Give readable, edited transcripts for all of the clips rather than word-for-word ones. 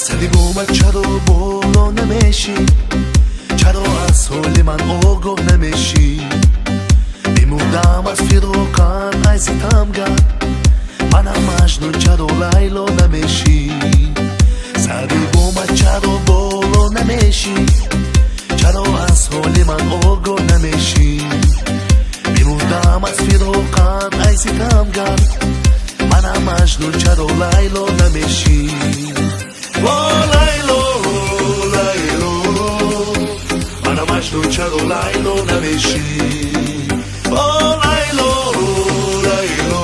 سری اومد چرا بالا نمیشی چرا از حال من آگاه نمیشی میمودم از فراقت ای ستمگر منم مجنون چرا لیلا نمیشی سری اومد چرا بالا نمیشی چرا از حال من آگاه نمیشی میمودم از فراقت ای ستمگر منم مجنون چرا لیلا نمیشی لیلا لیلا منم مجنون چرا لیلا نمیشی لیلا لیلا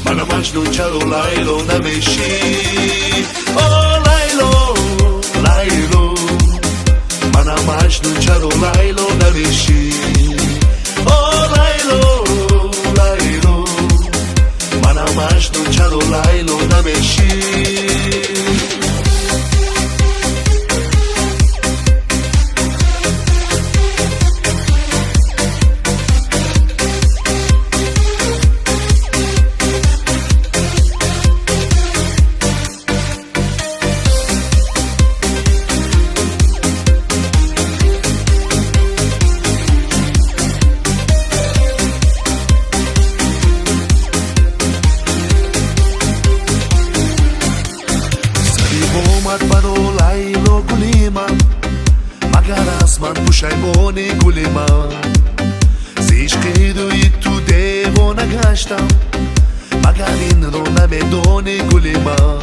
منم مجنون چرا لیلا نمیشی لیلا لیلا منم مجنون چرا لیلا نمیشی لیلا لیلا منم مجنون چرا لیلا نمیشی اومد برا لیلا گلی من مگر از من پشیمانی گلی من ز عشق روی تو دیوانه گشتم مگر این رو نمیدانی گلی من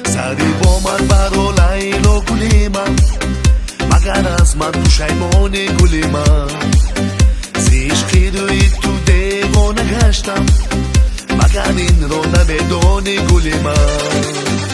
سری اومد برا لیلا گلی من مگر از من پشیمانی گلی من ز عشق روی تو دیوانه گشتم مگر این رو نمیدانی گلی من